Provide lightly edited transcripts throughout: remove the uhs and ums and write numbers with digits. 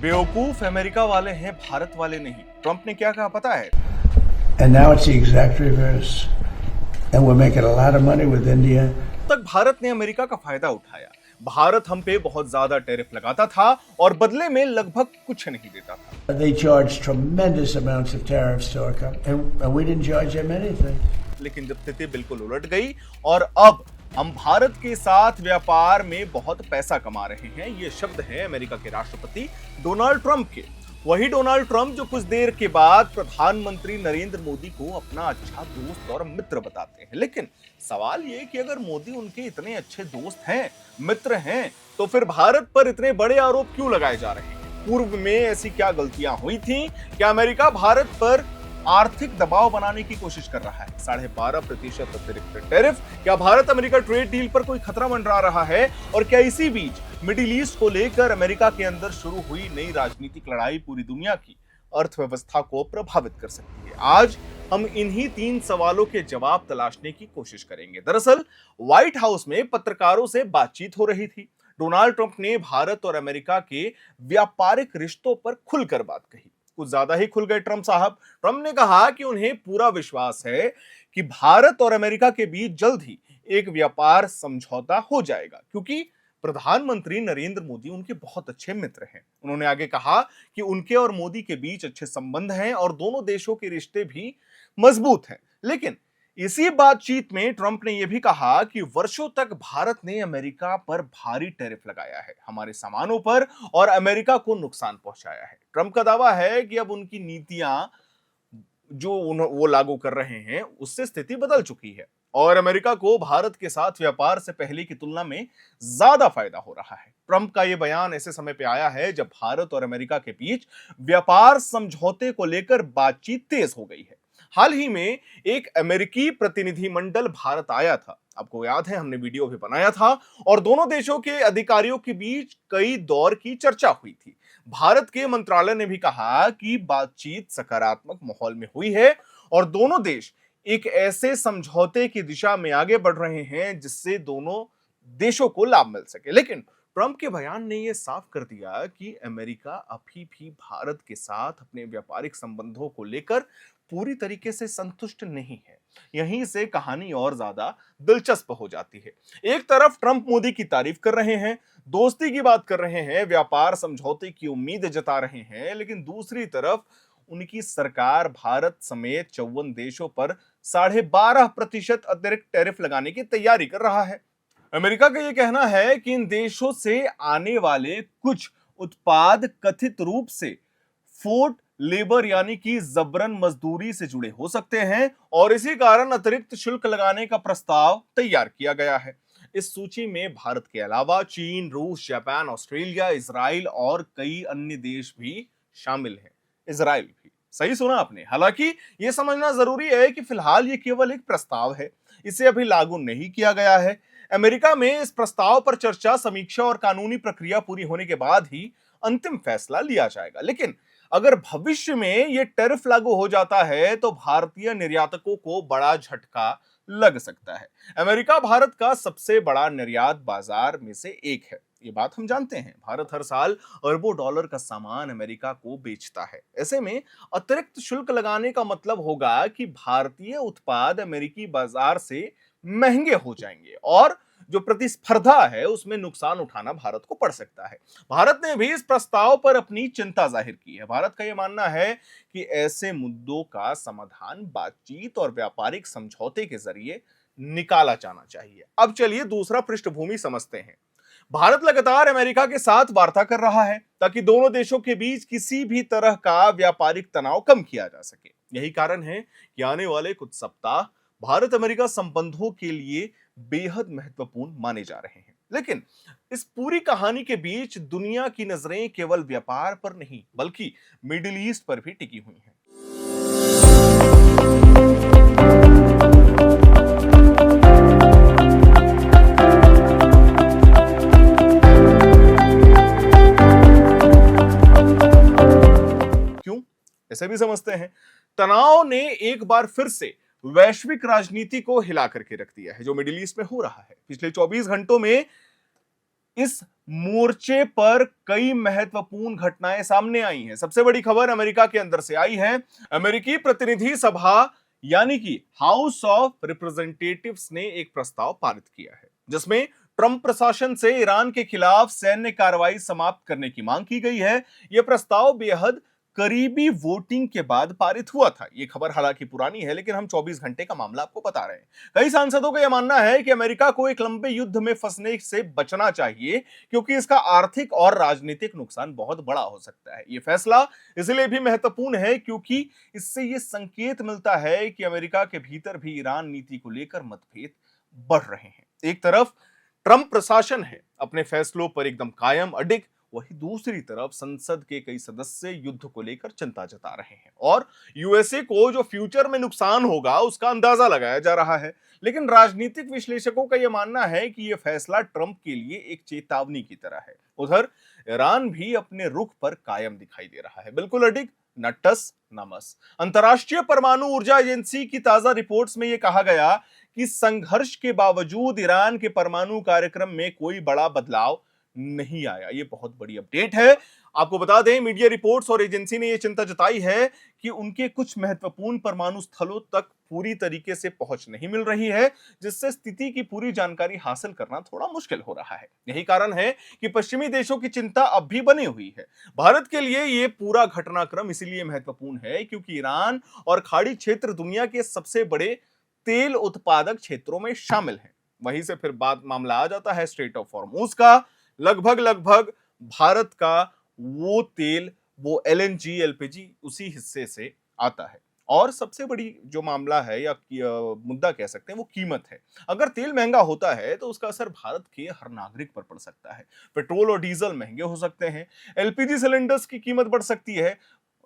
बेवकूफ अमेरिका वाले हैं, भारत वाले नहीं। ट्रंप ने क्या कहा पता है? And now it's the exact reverse. And we're making a lot of money with India. तक भारत ने अमेरिका का फायदा उठाया। भारत हम पे बहुत ज्यादा टैरिफ लगाता था और बदले में लगभग कुछ नहीं देता था। They charged tremendous amounts of tariffs to our company, and we didn't charge them anything. लेकिन जब स्थिति बिल्कुल उलट गई और अब हम भारत के साथ व्यापार में बहुत पैसा कमा रहे हैं, ये शब्द है अमेरिका के राष्ट्रपति डोनाल्ड ट्रंप के। वही डोनाल्ड ट्रंप जो कुछ देर के बाद प्रधानमंत्री नरेंद्र मोदी को अपना अच्छा दोस्त और मित्र बताते हैं। लेकिन सवाल ये कि अगर मोदी उनके इतने अच्छे दोस्त हैं, मित्र हैं, तो फिर भारत पर इतने बड़े आरोप क्यों लगाए जा रहे हैं? पूर्व में ऐसी क्या गलतियां हुई थी? क्या अमेरिका भारत पर आर्थिक दबाव बनाने की कोशिश कर रहा है? 12.5% अतिरिक्त टैरिफ, क्या भारत अमेरिका ट्रेड डील पर कोई खतरा मंडरा रहा है? और क्या इसी बीच मिडिल ईस्ट को लेकर अमेरिका के अंदर शुरू हुई नई राजनीतिक लड़ाई पूरी दुनिया की अर्थव्यवस्था को प्रभावित कर सकती है? आज हम इन्हीं 3 सवालों के जवाब तलाशने की कोशिश करेंगे। दरअसल व्हाइट हाउस में पत्रकारों से बातचीत हो रही थी। डोनाल्ड ट्रंप ने भारत और अमेरिका के व्यापारिक रिश्तों पर खुलकर बात कही। कुछ ज्यादा ही खुल गए ट्रंप साहब। ट्रंप ने कहा कि उन्हें पूरा विश्वास है कि भारत और अमेरिका के बीच जल्द ही एक व्यापार समझौता हो जाएगा, क्योंकि प्रधानमंत्री नरेंद्र मोदी उनके बहुत अच्छे मित्र हैं। उन्होंने आगे कहा कि उनके और मोदी के बीच अच्छे संबंध हैं और दोनों देशों के रिश्ते भी मजबूत हैं। लेकिन इसी बातचीत में ट्रंप ने यह भी कहा कि वर्षों तक भारत ने अमेरिका पर भारी टैरिफ लगाया है, हमारे सामानों पर, और अमेरिका को नुकसान पहुंचाया है। ट्रंप का दावा है कि अब उनकी नीतियां जो वो लागू कर रहे हैं उससे स्थिति बदल चुकी है और अमेरिका को भारत के साथ व्यापार से पहले की तुलना में ज्यादा फायदा हो रहा है। ट्रंप का यह बयान ऐसे समय पे आया है जब भारत और अमेरिका के बीच व्यापार समझौते को लेकर बातचीत तेज हो गई है। हाल ही में एक अमेरिकी प्रतिनिधिमंडल भारत आया था, आपको याद है, हमने वीडियो भी बनाया था, और दोनों देशों के अधिकारियों के बीच कई दौर की चर्चा हुई थी। भारत के मंत्रालय ने भी कहा कि बातचीत सकारात्मक माहौल में हुई है और दोनों देश एक ऐसे समझौते की दिशा में आगे बढ़ रहे हैं जिससे दोनों देशों को लाभ मिल सके। लेकिन ट्रंप के बयान ने यह साफ कर दिया कि अमेरिका अभी भी भारत के साथ अपने व्यापारिक संबंधों को लेकर पूरी तरीके से संतुष्ट नहीं है। यहीं से कहानी और ज्यादा दिलचस्प हो जाती है। एक तरफ ट्रंप मोदी की तारीफ कर रहे हैं, दोस्ती की बात कर रहे हैं, व्यापार समझौते की उम्मीद जता रहे हैं, लेकिन दूसरी तरफ उनकी सरकार भारत समेत 54 देशों पर 12.5% अतिरिक्त टैरिफ लगाने की तैयारी कर रहा है। अमेरिका का यह कहना है कि इन देशों से आने वाले कुछ उत्पाद कथित रूप से फोर्ट लेबर यानी कि जबरन मजदूरी से जुड़े हो सकते हैं और इसी कारण अतिरिक्त शुल्क लगाने का प्रस्ताव तैयार किया गया है। इस सूची में भारत के अलावा चीन, रूस, जापान, ऑस्ट्रेलिया, इजराइल और कई अन्य देश भी शामिल हैं। इजराइल भी, सही सुना आपने। हालांकि यह समझना जरूरी है कि फिलहाल ये केवल एक प्रस्ताव है, इसे अभी लागू नहीं किया गया है। अमेरिका में इस प्रस्ताव पर चर्चा, समीक्षा और कानूनी प्रक्रिया पूरी होने के बाद ही अंतिम फैसला लिया जाएगा। लेकिन अगर भविष्य में यह टैरिफ लागू हो जाता है तो भारतीय निर्यातकों को बड़ा झटका लग सकता है। अमेरिका भारत का सबसे बड़ा निर्यात बाजार में से एक है, ये बात हम जानते हैं। भारत हर साल अरबों डॉलर का सामान अमेरिका को बेचता है। ऐसे में अतिरिक्त शुल्क लगाने का मतलब होगा कि भारतीय उत्पाद अमेरिकी बाजार से महंगे हो जाएंगे और जो प्रतिस्पर्धा है उसमें नुकसान उठाना भारत को पड़ सकता है। भारत ने भी इस प्रस्ताव पर अपनी चिंता जाहिर की है। भारत का यह मानना है कि ऐसे मुद्दों का समाधान बातचीत और व्यापारिक समझौते के जरिए निकाला जाना चाहिए। अब चलिए दूसरा पृष्ठभूमि समझते हैं। भारत लगातार अमेरिका के साथ वार्ता कर रहा है ताकि दोनों देशों के बीच किसी भी तरह का व्यापारिक तनाव कम किया जा सके। यही कारण है कि आने वाले कुछ सप्ताह भारत अमेरिका संबंधों के लिए बेहद महत्वपूर्ण माने जा रहे हैं। लेकिन इस पूरी कहानी के बीच दुनिया की नजरें केवल व्यापार पर नहीं बल्कि मिडिल ईस्ट पर भी टिकी हुई हैं। क्यों? ऐसे भी समझते हैं। तनाव ने एक बार फिर से वैश्विक राजनीति को हिला करके रख दिया है जो मिडिल ईस्ट में हो रहा है। पिछले 24 घंटों में इस मोर्चे पर कई महत्वपूर्ण घटनाएं सामने आई हैं। सबसे बड़ी खबर अमेरिका के अंदर से आई है। अमेरिकी प्रतिनिधि सभा यानी कि हाउस ऑफ रिप्रेजेंटेटिव्स ने एक प्रस्ताव पारित किया है जिसमें ट्रंप प्रशासन से ईरान के खिलाफ सैन्य कार्रवाई समाप्त करने की मांग की गई है। यह प्रस्ताव बेहद करीबी वोटिंग के बाद पारित हुआ था। यह खबर हालांकि पुरानी है, लेकिन हम 24 घंटे का मामला आपको बता रहे हैं। कई सांसदों का यह मानना है कि अमेरिका को एक लंबे युद्ध में फंसने से बचना चाहिए, क्योंकि इसका आर्थिक और राजनीतिक नुकसान बहुत बड़ा हो सकता है। यह फैसला इसलिए भी महत्वपूर्ण है क्योंकि इससे यह संकेत मिलता है कि अमेरिका के भीतर भी ईरान नीति को लेकर मतभेद बढ़ रहे हैं। एक तरफ ट्रंप प्रशासन है अपने फैसलों पर एकदम कायम अडिग, वही दूसरी तरफ संसद के कई सदस्य युद्ध को लेकर चिंता जता रहे हैं और यूएसए को जो फ्यूचर में नुकसान होगा उसका अंदाजा लगाया जा रहा है। लेकिन राजनीतिक विश्लेषकों का यह मानना है कि यह फैसला ट्रंप के लिए एक चेतावनी की तरह है। उधर ईरान भी अपने रुख पर कायम दिखाई दे रहा है, बिल्कुल अडिग, न टस न मस। अंतर्राष्ट्रीय परमाणु ऊर्जा एजेंसी की ताजा रिपोर्ट्स में यह कहा गया कि संघर्ष के बावजूद ईरान के परमाणु कार्यक्रम में कोई बड़ा बदलाव नहीं आया। यह बहुत बड़ी अपडेट है। आपको बता दें, मीडिया रिपोर्ट्स और एजेंसी ने यह चिंता जताई है कि उनके कुछ महत्वपूर्ण परमाणु स्थलों तक पूरी तरीके से पहुंच नहीं मिल रही है, जिससे स्थिति की पूरी जानकारी हासिल करना थोड़ा मुश्किल हो रहा है। यही कारण है कि पश्चिमी देशों की चिंता अब भी बनी हुई है। भारत के लिए यह पूरा घटनाक्रम इसलिए महत्वपूर्ण है क्योंकि ईरान और खाड़ी क्षेत्र दुनिया के सबसे बड़े तेल उत्पादक क्षेत्रों में शामिल हैं। वहीं से फिर बात मामला आ जाता है स्ट्रेट ऑफ हॉर्मूज का। लगभग भारत का वो तेल, वो एलएनजी, एलपीजी उसी हिस्से से आता है। और सबसे बड़ी जो मामला है या मुद्दा कह सकते हैं वो कीमत है। अगर तेल महंगा होता है तो उसका असर भारत के हर नागरिक पर पड़ सकता है। पेट्रोल और डीजल महंगे हो सकते हैं, एलपीजी सिलेंडर्स की कीमत बढ़ सकती है,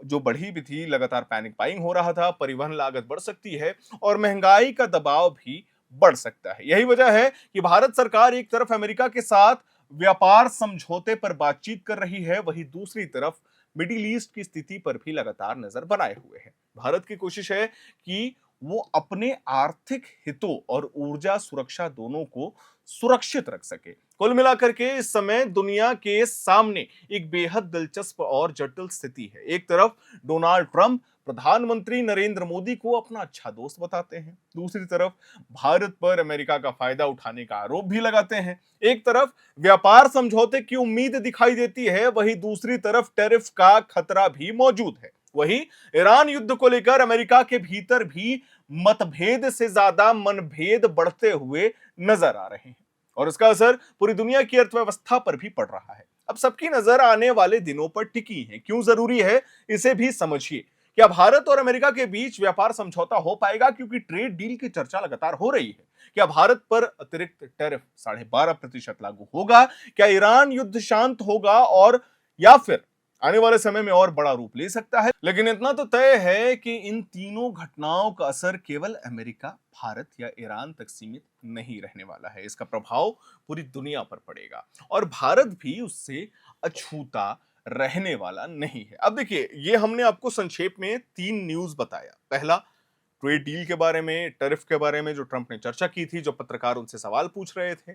जो बढ़ी भी थी, लगातार पैनिक बाइंग हो रहा था, परिवहन लागत बढ़ सकती है और महंगाई का दबाव भी बढ़ सकता है। यही वजह है कि भारत सरकार एक तरफ अमेरिका के साथ व्यापार समझौते पर बातचीत कर रही है, वहीं दूसरी तरफ मिडिल ईस्ट की स्थिति पर भी लगातार नजर बनाए हुए है। भारत की कोशिश है कि वो अपने आर्थिक हितों और ऊर्जा सुरक्षा दोनों को सुरक्षित रख सके। कुल मिलाकर के इस समय दुनिया के सामने एक बेहद दिलचस्प और जटिल स्थिति है। एक तरफ डोनाल्ड ट्रंप प्रधानमंत्री नरेंद्र मोदी को अपना अच्छा दोस्त बताते हैं, दूसरी तरफ भारत पर अमेरिका का फायदा उठाने का आरोप भी लगाते हैं। एक तरफ व्यापार समझौते की उम्मीद दिखाई देती है, वहीं दूसरी तरफ टैरिफ का खतरा भी मौजूद है। वहीं ईरान युद्ध को लेकर अमेरिका के भीतर भी मतभेद से ज्यादा मनभेद बढ़ते हुए नजर आ रहे हैं और इसका असर पूरी दुनिया की अर्थव्यवस्था पर भी पड़ रहा है। अब सबकी नजर आने वाले दिनों पर टिकी है। क्यों जरूरी है इसे भी समझिए। क्या भारत और अमेरिका के बीच व्यापार समझौता हो पाएगा, क्योंकि ट्रेड डील की चर्चा लगातार हो रही है। क्या भारत पर अतिरिक्त टैरिफ 12.5% लागू होगा? क्या ईरान युद्ध शांत होगा और या फिर आने वाले समय में और बड़ा रूप ले सकता है? लेकिन इतना तो तय है कि इन तीनों घटनाओं का असर केवल अमेरिका, भारत या ईरान तक सीमित नहीं रहने वाला है। इसका प्रभाव पूरी दुनिया पर पड़ेगा और भारत भी उससे अछूता रहने वाला नहीं है। अब देखिए, ये हमने आपको संक्षेप में 3 न्यूज बताया। पहला, ट्रेड डील के बारे में, टैरिफ के बारे में जो ट्रंप ने चर्चा की थी, जो पत्रकार उनसे सवाल पूछ रहे थे।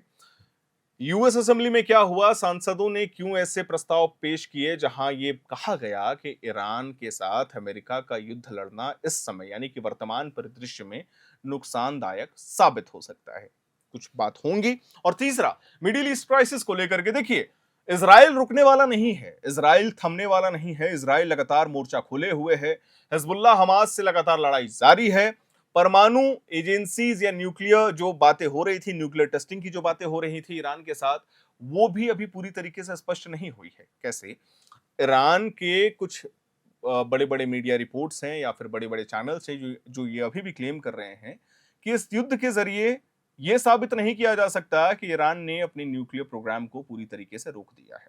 यूएस असेंबली में क्या हुआ, सांसदों ने क्यों ऐसे प्रस्ताव पेश किए जहां ये कहा गया कि ईरान के साथ अमेरिका का युद्ध लड़ना इस समय यानी कि वर्तमान परिदृश्य में नुकसानदायक साबित हो सकता है। कुछ बात होंगी। और तीसरा, मिडिल ईस्ट क्राइसिस को लेकर के देखिए, इजराइल रुकने वाला नहीं है, इजराइल थमने वाला नहीं है। इजराइल लगातार मोर्चा खोले हुए है। हिजबुल्लाह हमास से लगातार लड़ाई जारी है। परमाणु एजेंसीज या न्यूक्लियर जो बातें हो रही थी, न्यूक्लियर टेस्टिंग की जो बातें हो रही थी ईरान के साथ, वो भी अभी पूरी तरीके से स्पष्ट नहीं हुई है। कैसे? ईरान के कुछ बड़े बड़े मीडिया रिपोर्ट्स हैं या फिर बड़े बड़े चैनल्स हैं जो ये अभी भी क्लेम कर रहे हैं कि इस युद्ध के जरिए यह साबित नहीं किया जा सकता कि ईरान ने अपने न्यूक्लियर प्रोग्राम को पूरी तरीके से रोक दिया है।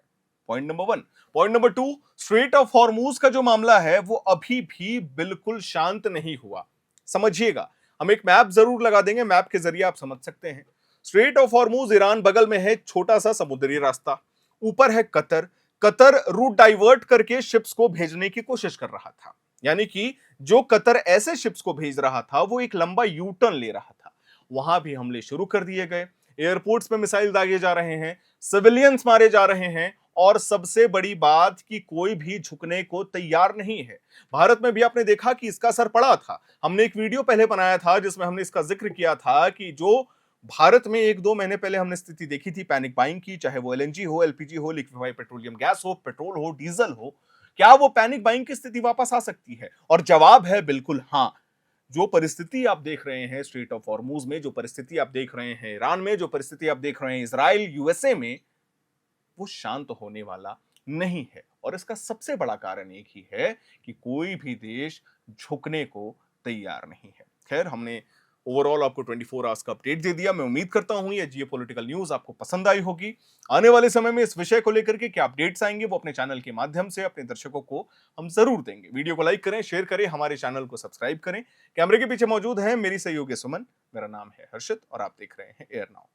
Point number 1। Point number 2, straight of Hormuz का जो मामला है वो अभी भी बिल्कुल शांत नहीं हुआ। समझिएगा, हम एक मैप जरूर लगा देंगे, मैप के जरिए आप समझ सकते हैं। स्ट्रेट ऑफ हॉर्मूज ईरान बगल में है, छोटा सा समुद्री रास्ता। ऊपर है कतर। कतर रूट डाइवर्ट करके शिप्स को भेजने की कोशिश कर रहा था, यानी कि जो कतर ऐसे शिप्स को भेज रहा था वो एक लंबा यू टर्न ले रहा था। वहां भी हमले शुरू कर दिए गए। एयरपोर्ट्स पे मिसाइल दागे जा रहे हैं, सिविलियंस मारे जा रहे हैं और सबसे बड़ी बात कि कोई भी झुकने को तैयार नहीं है। भारत में भी आपने देखा कि इसका असर पड़ा था। हमने एक वीडियो पहले बनाया था जिसमें हमने इसका जिक्र किया था कि जो भारत में 1-2 महीने पहले हमने स्थिति देखी थी पैनिक बाइंग की, चाहे वो एलएनजी हो, एलपीजी हो, लिक्विफाइड पेट्रोलियम गैस हो, पेट्रोल हो, डीजल हो, क्या वो पैनिक बाइंग की स्थिति वापस आ सकती है? और जवाब है बिल्कुल हाँ। जो परिस्थिति आप देख रहे हैं स्ट्रेट ऑफ हॉर्मुज में, जो परिस्थिति आप देख रहे हैं ईरान में, जो परिस्थिति आप देख रहे हैं इजराइल, यूएसए में, वो शांत होने वाला नहीं है। और इसका सबसे बड़ा कारण एक ही है कि कोई भी देश झुकने को तैयार नहीं है। खैर, हमने ओवरऑल आपको 24 आवर्स का अपडेट दे दिया। मैं उम्मीद करता हूं ये जियोपॉलिटिकल न्यूज आपको पसंद आई होगी। आने वाले समय में इस विषय को लेकर के क्या अपडेट्स आएंगे वो अपने चैनल के माध्यम से अपने दर्शकों को हम जरूर देंगे। वीडियो को लाइक करें, शेयर करें, हमारे चैनल को सब्सक्राइब करें। कैमरे के पीछे मौजूद है मेरी सहयोगी सुमन, मेरा नाम है हर्षित और आप देख रहे हैं एयर नाउ।